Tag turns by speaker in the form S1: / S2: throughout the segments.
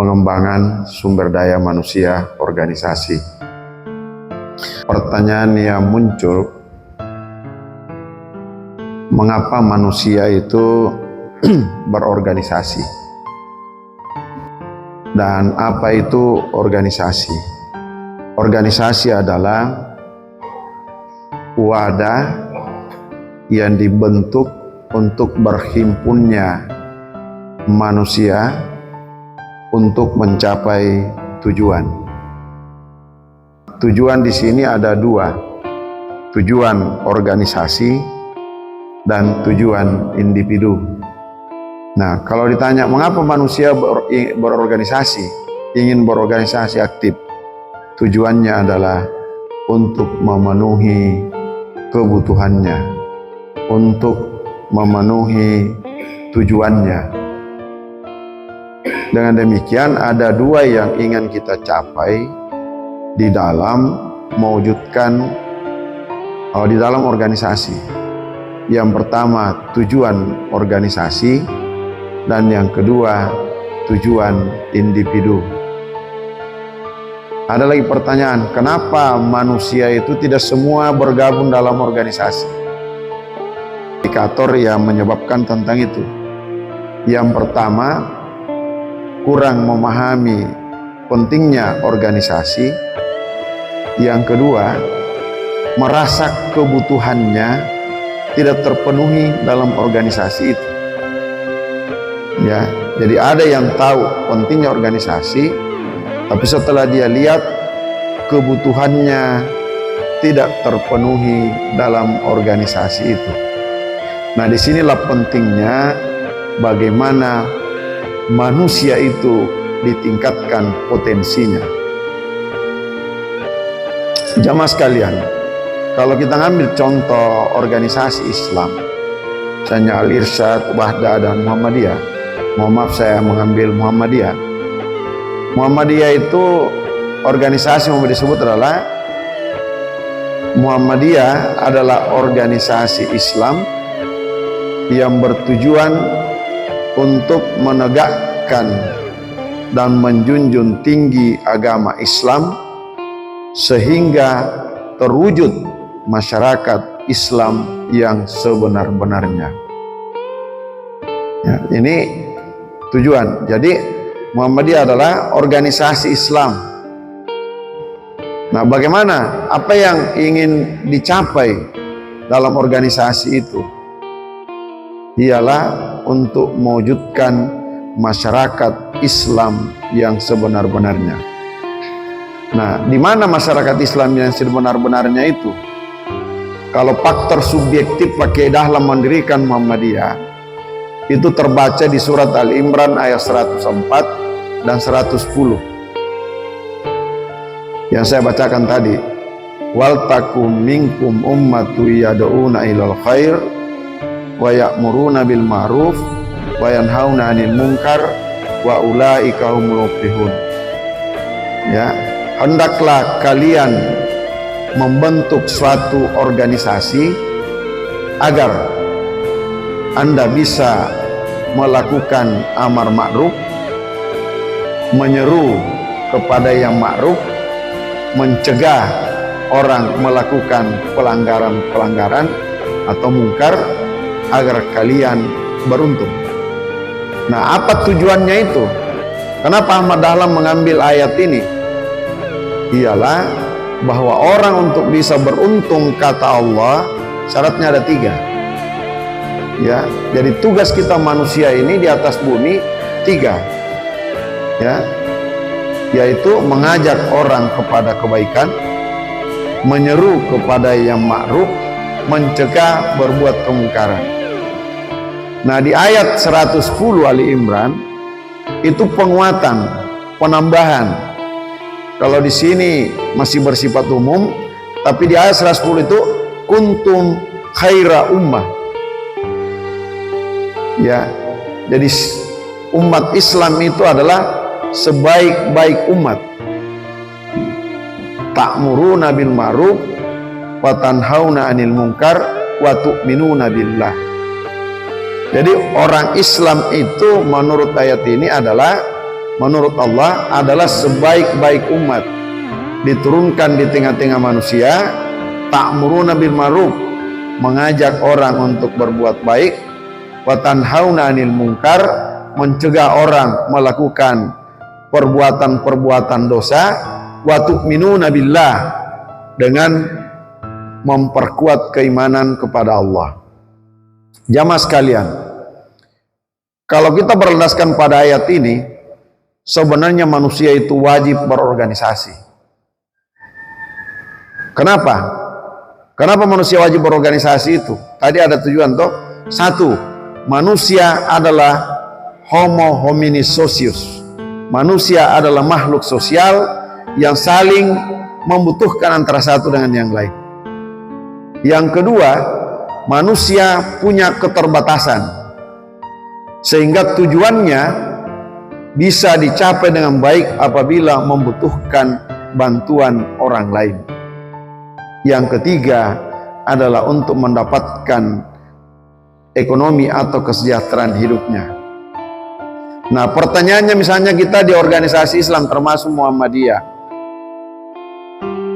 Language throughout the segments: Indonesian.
S1: pengembangan sumber daya manusia organisasi. Pertanyaan yang muncul, mengapa manusia itu berorganisasi? Dan apa itu organisasi? Organisasi adalah wadah yang dibentuk untuk berhimpunnya manusia untuk mencapai tujuan. Tujuan di sini ada dua, tujuan organisasi dan tujuan individu. Nah, kalau ditanya mengapa manusia berorganisasi, ingin berorganisasi aktif, tujuannya adalah untuk memenuhi kebutuhannya, untuk memenuhi tujuannya. Dengan demikian ada dua yang ingin kita capai di dalam mewujudkan di dalam organisasi. Yang pertama tujuan organisasi dan yang kedua tujuan individu. Ada lagi pertanyaan, kenapa manusia itu tidak semua bergabung dalam organisasi? Indikator yang menyebabkan tentang itu. Yang pertama, kurang memahami pentingnya organisasi. Yang kedua, merasa kebutuhannya tidak terpenuhi dalam organisasi itu. Ya, jadi ada yang tahu pentingnya organisasi, tapi setelah dia lihat kebutuhannya tidak terpenuhi dalam organisasi itu. Nah, disinilah pentingnya bagaimana manusia itu ditingkatkan potensinya. Jamaah sekalian, kalau kita ngambil contoh organisasi Islam, misalnya Al-Irsyad, Wahdah, dan Muhammadiyah. Mohon maaf saya mengambil Muhammadiyah. Muhammadiyah itu organisasi yang disebut adalah Muhammadiyah adalah organisasi Islam yang bertujuan untuk menegakkan dan menjunjung tinggi agama Islam sehingga terwujud masyarakat Islam yang sebenar-benarnya. Ya, ini tujuan. Jadi Muhammadiyah adalah organisasi Islam. Nah, bagaimana? Apa yang ingin dicapai dalam organisasi itu? Ialah untuk mewujudkan masyarakat Islam yang sebenar-benarnya. Nah, di mana masyarakat Islam yang sebenar-benarnya itu? Kalau faktor subjektif pakai dalam mendirikan Muhammadiyah, itu terbaca di surat Al-Imran ayat 104 dan 110 yang saya bacakan tadi. Wal takum minkum ummatu yad'una ilal khair wa ya'muruna bil ma'ruf wa yanhauna 'anil munkar wa ulaika humul muflihun. Ya, hendaklah kalian membentuk suatu organisasi agar Anda bisa melakukan amar ma'ruf, menyeru kepada yang ma'ruf, mencegah orang melakukan pelanggaran-pelanggaran atau mungkar agar kalian beruntung. Nah, apa tujuannya itu? Kenapa Ahmad Dahlan mengambil ayat ini? Ialah bahwa orang untuk bisa beruntung, kata Allah, syaratnya ada 3. Ya, jadi tugas kita manusia ini di atas bumi 3. Ya, yaitu mengajak orang kepada kebaikan, menyeru kepada yang ma'ruf, mencegah berbuat kemungkaran. Nah, di ayat 110 Ali Imran itu penguatan, penambahan. Kalau di sini masih bersifat umum, tapi di ayat 110 itu kuntum khaira ummah. Ya, jadi umat Islam itu adalah sebaik-baik umat. Ta'muruna bil ma'ruf wa tanhauna 'anil munkar wa tu'minuna billah. Jadi orang Islam itu menurut ayat ini adalah menurut Allah adalah sebaik-baik umat, diturunkan di tengah-tengah manusia, ta'muruna bil ma'ruf, mengajak orang untuk berbuat baik, wa tanhauna 'anil munkar, mencegah orang melakukan perbuatan-perbuatan dosa, wa tu'minuna billah, dengan memperkuat keimanan kepada Allah. Jamaah sekalian, kalau kita berlandaskan pada ayat ini, sebenarnya manusia itu wajib berorganisasi. Kenapa? Kenapa manusia wajib berorganisasi itu? Tadi ada tujuan toh. Satu, manusia adalah homo hominis socius. Manusia adalah makhluk sosial yang saling membutuhkan antara satu dengan yang lain. Yang kedua, manusia punya keterbatasan, sehingga tujuannya bisa dicapai dengan baik apabila membutuhkan bantuan orang lain. Yang ketiga adalah untuk mendapatkan ekonomi atau kesejahteraan hidupnya. Nah, pertanyaannya misalnya kita di organisasi Islam termasuk Muhammadiyah.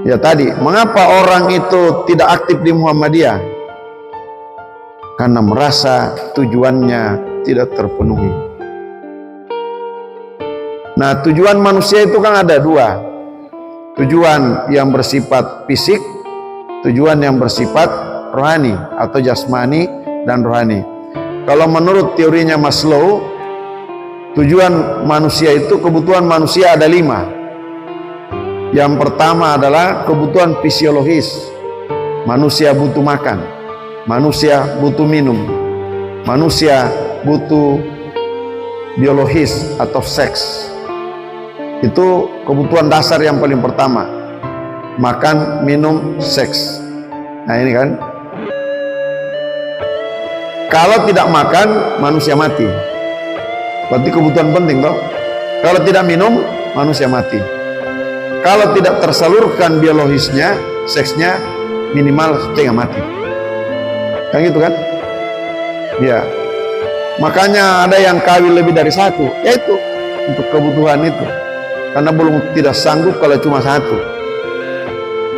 S1: Ya tadi, mengapa orang itu tidak aktif di Muhammadiyah? Karena merasa tujuannya tidak terpenuhi. Nah, tujuan manusia itu kan ada dua. Tujuan yang bersifat fisik, tujuan yang bersifat rohani atau jasmani dan rohani. Kalau menurut teorinya Maslow, tujuan manusia itu, kebutuhan manusia ada 5. Yang pertama adalah kebutuhan fisiologis. Manusia butuh makan, manusia butuh minum, manusia butuh biologis atau seks. Itu kebutuhan dasar yang paling pertama. Makan, minum, seks. Nah ini kan, kalau tidak makan manusia mati. Berarti kebutuhan penting toh. Kalau tidak minum manusia mati. Kalau tidak tersalurkan biologisnya, seksnya, minimal setengah mati. Kan gitu kan? Ya. Makanya ada yang kawin lebih dari satu, yaitu untuk kebutuhan itu. Karena belum tidak sanggup kalau cuma satu.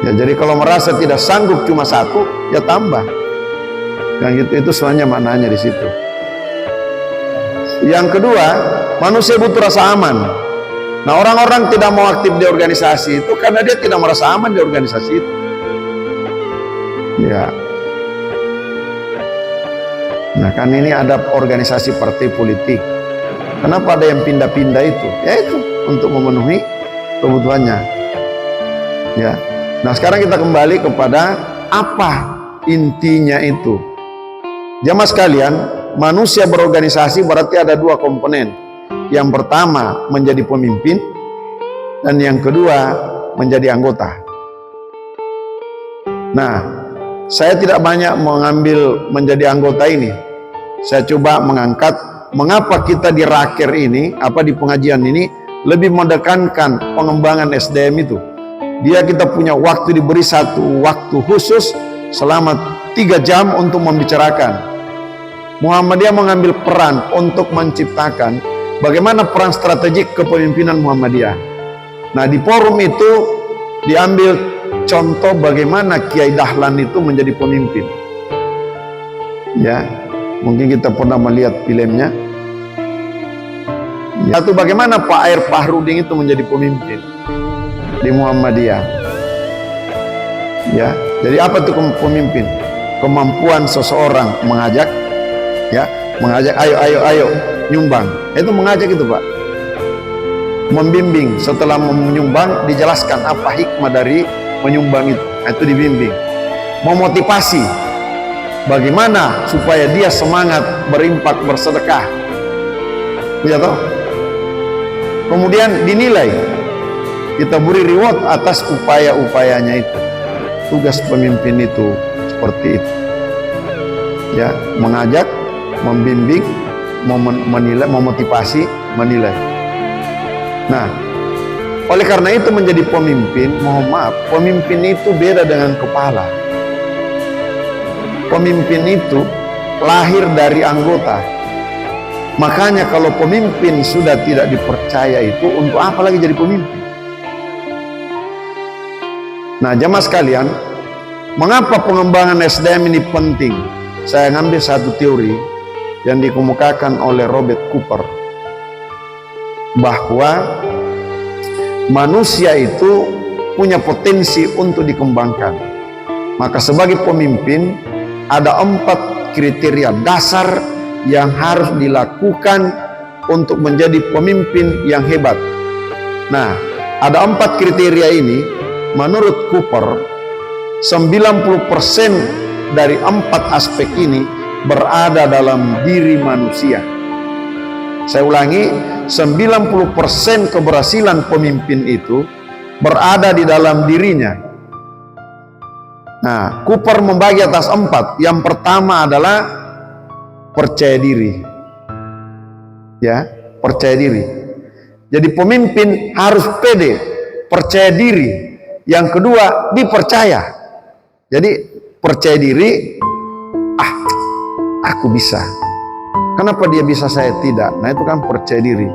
S1: Ya, jadi kalau merasa tidak sanggup cuma satu, ya tambah. Dan gitu, itu sebenarnya maknanya di situ. Yang kedua, manusia butuh rasa aman. Nah, orang-orang tidak mau aktif di organisasi itu karena dia tidak merasa aman di organisasi itu. Ya. Nah, kan ini ada organisasi partai politik. Kenapa ada yang pindah-pindah itu? Ya itu untuk memenuhi kebutuhannya. Ya. Nah, sekarang kita kembali kepada apa intinya itu. Jamaah sekalian, manusia berorganisasi berarti ada 2 komponen. Yang pertama menjadi pemimpin, dan yang kedua menjadi anggota. Nah, saya tidak banyak mengambil menjadi anggota ini. Saya coba mengangkat mengapa kita di raker ini, di pengajian ini lebih menekankan pengembangan SDM itu. Kita punya waktu, diberi satu waktu khusus selama 3 jam untuk membicarakan. Muhammadiyah mengambil peran untuk menciptakan bagaimana peran strategik kepemimpinan Muhammadiyah. Nah, di forum itu diambil contoh bagaimana Kiai Dahlan itu menjadi pemimpin. Ya, mungkin kita pernah melihat filmnya. Satu, bagaimana Pak Air Fahrudin itu menjadi pemimpin di Muhammadiyah. Ya, jadi apa itu pemimpin? Kemampuan seseorang mengajak, ya, mengajak, ayo nyumbang. Itu mengajak itu, Pak. Membimbing, setelah menyumbang dijelaskan apa hikmah dari menyumbang itu. Nah, itu dibimbing. Memotivasi, bagaimana supaya dia semangat berimpak, bersedekah. Ya toh? Kemudian dinilai, kita beri reward atas upaya-upayanya itu. Tugas pemimpin itu seperti itu. Ya, mengajak, membimbing, menilai, memotivasi, menilai. Nah, oleh karena itu menjadi pemimpin, mohon maaf, pemimpin itu beda dengan kepala. Pemimpin itu lahir dari anggota. Makanya kalau pemimpin sudah tidak dipercaya itu, untuk apa lagi jadi pemimpin? Nah, jamaah sekalian, mengapa pengembangan SDM ini penting? Saya ngambil satu teori yang dikemukakan oleh Robert Cooper, bahwa manusia itu punya potensi untuk dikembangkan. Maka sebagai pemimpin ada 4 kriteria dasar yang harus dilakukan untuk menjadi pemimpin yang hebat. Nah, ada 4 kriteria ini. Menurut Cooper, 90% dari 4 aspek ini berada dalam diri manusia. Saya ulangi, 90% keberhasilan pemimpin itu berada di dalam dirinya. Nah, Cooper membagi atas 4. Yang pertama adalah percaya diri. Ya, percaya diri. Jadi pemimpin harus pede, percaya diri. Yang kedua, dipercaya. Jadi percaya diri, aku bisa. Kenapa dia bisa, saya tidak? Nah, itu kan percaya diri.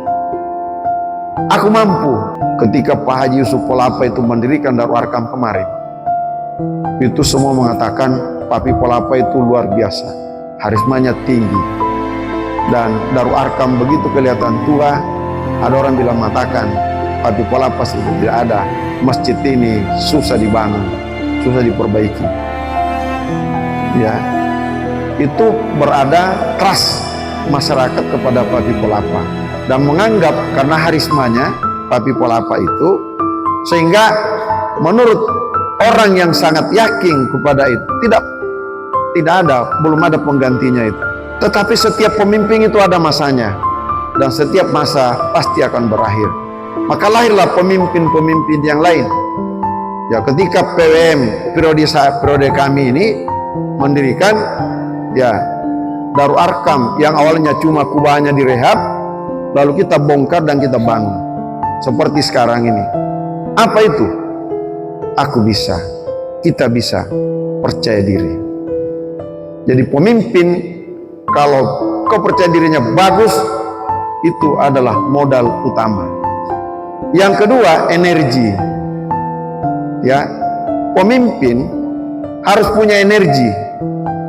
S1: Aku mampu. Ketika Pak Haji Yusuf Polapa itu mendirikan Darul Arkam kemarin, itu semua mengatakan Papi Polapa itu luar biasa, harismanya tinggi. Dan Darul Arkam begitu kelihatan tua, ada orang bilang mengatakan Papi Polapa sudah tidak ada, masjid ini susah dibangun, susah diperbaiki. Ya, itu berada trust masyarakat kepada Papi Polapa dan menganggap karena harismanya Papi Polapa itu, sehingga menurut orang yang sangat yakin kepada itu, tidak ada, belum ada penggantinya itu. Tetapi setiap pemimpin itu ada masanya, dan setiap masa pasti akan berakhir. Maka lahirlah pemimpin-pemimpin yang lain. Ya, ketika PWM periode kami ini mendirikan ya Darul Arkam yang awalnya cuma kubahnya direhab, lalu kita bongkar dan kita bangun seperti sekarang ini. Apa itu? Aku bisa, kita bisa, percaya diri. Jadi pemimpin kalau kepercayaan dirinya bagus, itu adalah modal utama. Yang kedua, energi. Ya, pemimpin harus punya energi.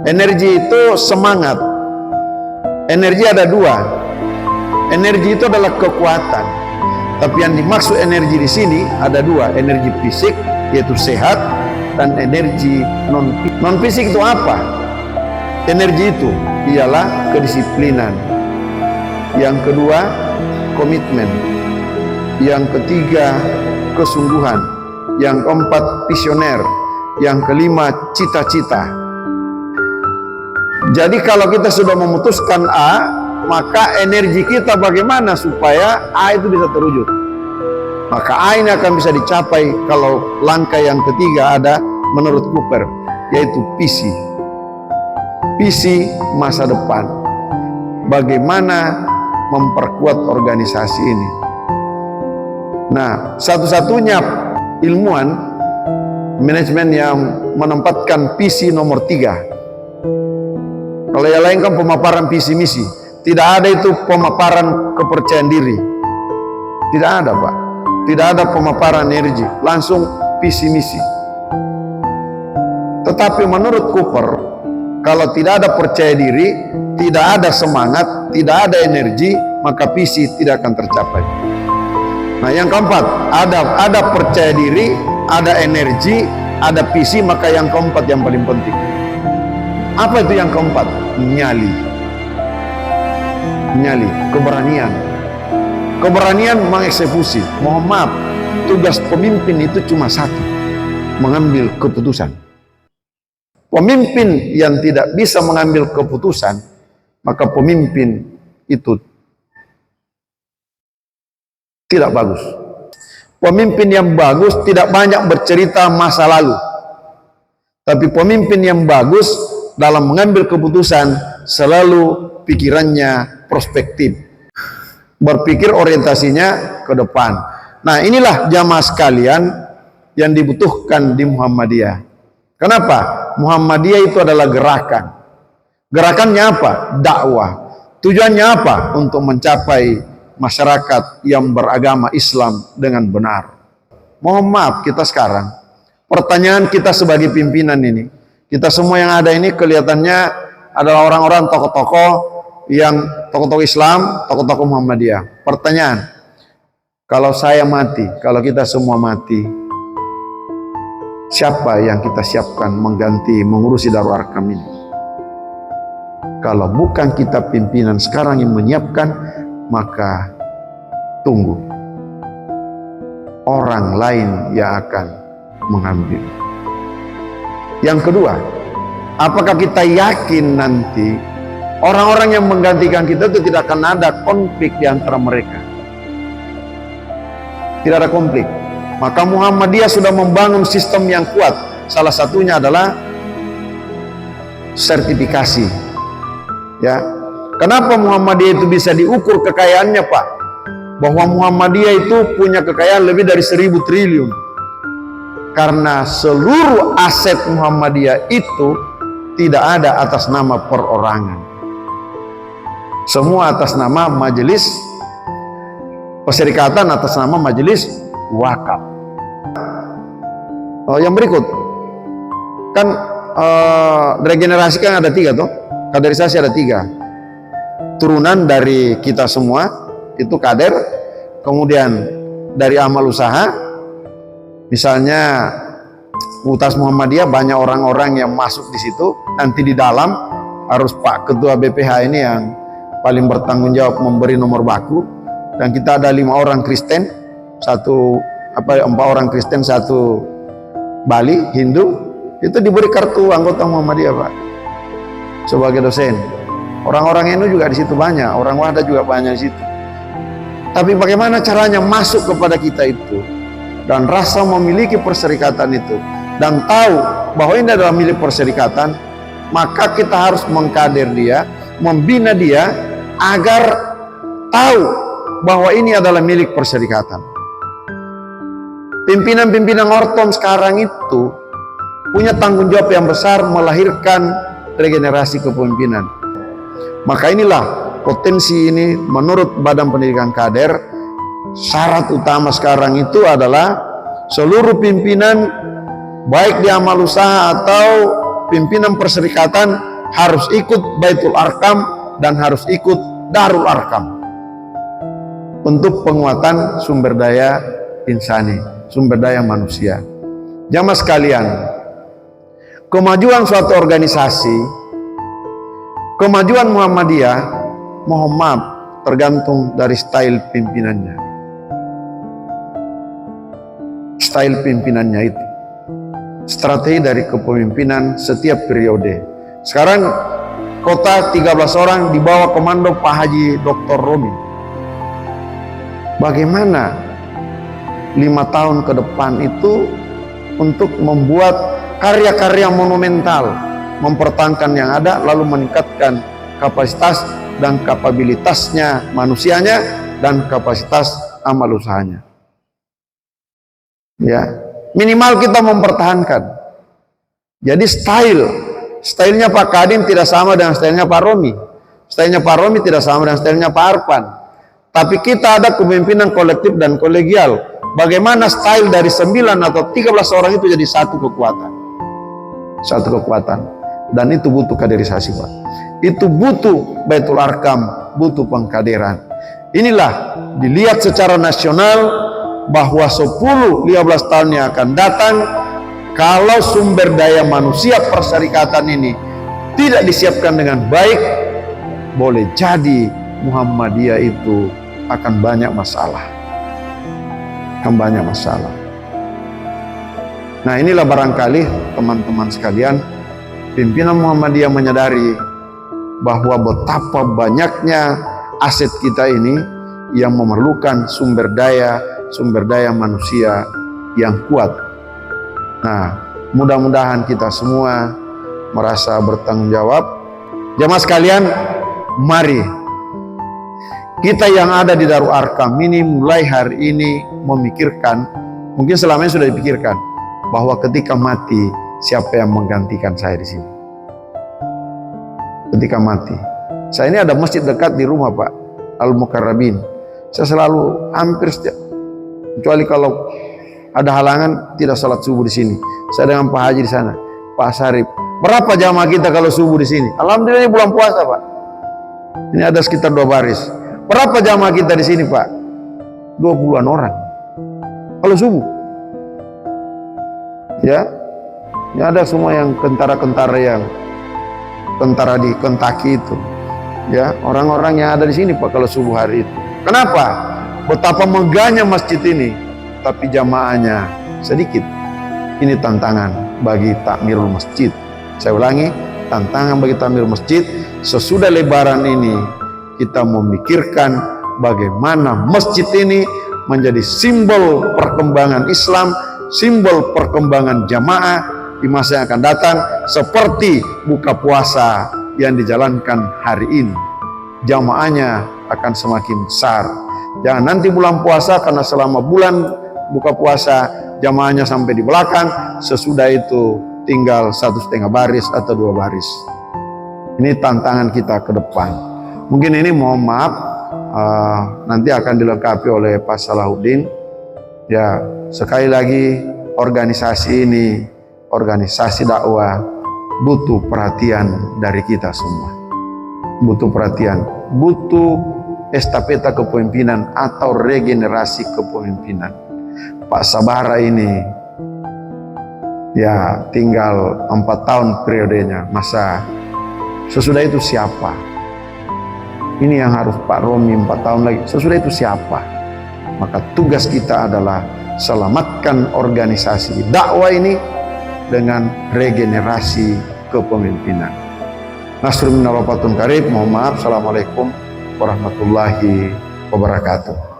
S1: Energi itu semangat. Energi ada 2. Energi itu adalah kekuatan. Tapi yang dimaksud energi di sini ada 2, energi fisik yaitu sehat, dan energi non fisik itu apa? Energi itu ialah kedisiplinan. Yang kedua, komitmen. Yang ketiga, kesungguhan. Yang keempat, visioner. Yang kelima, cita-cita. Jadi kalau kita sudah memutuskan A, maka energi kita bagaimana supaya A itu bisa terwujud. Maka A ini akan bisa dicapai kalau langkah yang ketiga ada menurut Cooper, yaitu visi. Visi masa depan. Bagaimana memperkuat organisasi ini. Nah, satu-satunya ilmuwan manajemen yang menempatkan visi nomor 3. Kalau yang lain kan pemaparan visi misi. Tidak ada itu pemaparan kepercayaan diri. Tidak ada, Pak. Tidak ada pemaparan energi. Langsung visi misi. Tetapi menurut Cooper, kalau tidak ada percaya diri, tidak ada semangat, tidak ada energi, maka visi tidak akan tercapai. Nah, yang keempat, ada percaya diri, ada energi, ada visi, maka yang keempat yang paling penting. Apa itu yang keempat? Nyali. Nyali, keberanian. Keberanian mengeksekusi. Mohon maaf, tugas pemimpin itu cuma satu, mengambil keputusan. Pemimpin yang tidak bisa mengambil keputusan, maka pemimpin itu tidak bagus. Pemimpin yang bagus tidak banyak bercerita masa lalu. Tapi pemimpin yang bagus dalam mengambil keputusan selalu pikirannya prospektif. Berpikir orientasinya ke depan. Nah, inilah jamaah sekalian yang dibutuhkan di Muhammadiyah. Kenapa? Muhammadiyah itu adalah gerakan. Gerakannya apa? Dakwah. Tujuannya apa? Untuk mencapai masyarakat yang beragama Islam dengan benar. Mohon maaf kita sekarang, pertanyaan kita sebagai pimpinan ini, kita semua yang ada ini kelihatannya adalah orang-orang tokoh-tokoh yang tokoh-tokoh Islam, tokoh-tokoh Muhammadiyah. Pertanyaan, kalau saya mati, kalau kita semua mati, siapa yang kita siapkan mengganti, mengurusi Darul Arkam ini? Kalau bukan kita pimpinan sekarang yang menyiapkan, maka tunggu orang lain yang akan mengambil. Yang kedua, apakah kita yakin nanti orang-orang yang menggantikan kita itu tidak akan ada konflik di antara mereka? Tidak ada konflik. Maka Muhammadiyah sudah membangun sistem yang kuat. Salah satunya adalah sertifikasi. Ya, kenapa Muhammadiyah itu bisa diukur kekayaannya, Pak? Bahwa Muhammadiyah itu punya kekayaan lebih dari 1000 triliun. Karena seluruh aset Muhammadiyah itu tidak ada atas nama perorangan. Semua atas nama majelis perserikatan, atas nama majelis wakaf. Yang berikut, kan regenerasi kan ada 3 toh. Kaderisasi ada 3, turunan dari kita semua itu kader, kemudian dari amal usaha, misalnya Utas Muhammadiyah banyak orang-orang yang masuk di situ, nanti di dalam harus Pak Ketua BPH ini yang paling bertanggung jawab memberi nomor baku, dan kita ada 5 orang Kristen, 4 orang Kristen, 1 Bali Hindu, itu diberi kartu anggota Muhammadiyah, Pak, sebagai dosen. Orang-orang NU juga di situ banyak, orang Wahda juga banyak di situ. Tapi bagaimana caranya masuk kepada kita itu dan rasa memiliki perserikatan itu dan tahu bahwa ini adalah milik perserikatan, maka kita harus mengkader dia, membina dia agar tahu bahwa ini adalah milik perserikatan. Pimpinan-pimpinan Ortom sekarang itu punya tanggung jawab yang besar melahirkan regenerasi kepemimpinan. Maka inilah potensi ini menurut Badan Pendidikan Kader, syarat utama sekarang itu adalah seluruh pimpinan baik di amal usaha atau pimpinan perserikatan harus ikut Baitul Arkam dan harus ikut Darul Arkam untuk penguatan sumber daya insani, sumber daya manusia. Jamaah sekalian, kemajuan suatu organisasi, kemajuan Muhammadiyah, mohon maaf, tergantung dari style pimpinannya. Style pimpinannya itu, strategi dari kepemimpinan setiap periode. Sekarang kota 13 orang di bawah komando Pak Haji Dr. Romi. Bagaimana 5 tahun ke depan itu untuk membuat karya-karya monumental, mempertahankan yang ada, lalu meningkatkan kapasitas dan kapabilitasnya manusianya dan kapasitas amal usahanya. Ya, minimal kita mempertahankan. Jadi stylenya Pak Kadin tidak sama dengan stylenya Pak Romi, stylenya Pak Romi tidak sama dengan stylenya Pak Arpan. Tapi kita ada kepemimpinan kolektif dan kolegial. Bagaimana style dari 9 atau 13 orang itu jadi satu kekuatan. Satu kekuatan, dan itu butuh kaderisasi, Pak. Itu butuh Baitul Arkam, butuh pengkaderan. Inilah dilihat secara nasional bahwa 10-15 tahun yang akan datang, kalau sumber daya manusia perserikatan ini tidak disiapkan dengan baik, boleh jadi Muhammadiyah itu akan banyak masalah. Akan banyak masalah. Nah, inilah barangkali teman-teman sekalian, pimpinan Muhammadiyah menyadari bahwa betapa banyaknya aset kita ini yang memerlukan sumber daya manusia yang kuat. Nah, mudah-mudahan kita semua merasa bertanggung jawab. Jamaah sekalian, mari kita yang ada di Darul Arkam ini mulai hari ini memikirkan, mungkin selama ini sudah dipikirkan, bahwa ketika mati siapa yang menggantikan saya di sini. Ketika mati Saya ini ada masjid dekat di rumah Pak, Al-Mukarrabin. Saya selalu hampir setiap, kecuali kalau ada halangan tidak sholat subuh di sini. Saya dengan Pak Haji di sana, Pak Sarip. Berapa jamaah kita kalau subuh di sini? Alhamdulillah ini bulan puasa Pak. Ini ada sekitar 2 baris. Berapa jamaah kita di sini Pak? 20-an orang. Kalau subuh. Ya, ini ada semua yang kentara-kentara yang tentara di Kentucky itu. Ya, orang-orang yang ada di sini Pak kalau subuh hari itu. Kenapa? Betapa megahnya masjid ini, tapi jamaahnya sedikit. Ini tantangan bagi takmirul masjid. Saya ulangi, tantangan bagi takmirul masjid. Sesudah lebaran ini kita memikirkan bagaimana masjid ini menjadi simbol perkembangan Islam, simbol perkembangan jamaah di masa yang akan datang, seperti buka puasa yang dijalankan hari ini. Jamaahnya akan semakin besar. Jangan nanti bulan puasa, karena selama bulan buka puasa jamaahnya sampai di belakang, sesudah itu tinggal 1,5 baris atau 2 baris. Ini tantangan kita ke depan. Mungkin ini mohon maaf, nanti akan dilengkapi oleh Pak Salahuddin. Ya, sekali lagi organisasi ini, organisasi dakwah, butuh perhatian dari kita semua. Butuh perhatian, butuh estafeta kepemimpinan atau regenerasi kepemimpinan. Pak Sabara ini ya tinggal 4 tahun periodenya, masa sesudah itu siapa? Ini yang harus Pak Romi 4 tahun lagi, sesudah itu siapa? Maka tugas kita adalah selamatkan organisasi dakwah ini dengan regenerasi kepemimpinan. Nasrul minal wafatun karib. Mohon maaf. Assalamualaikum warahmatullahi wabarakatuh.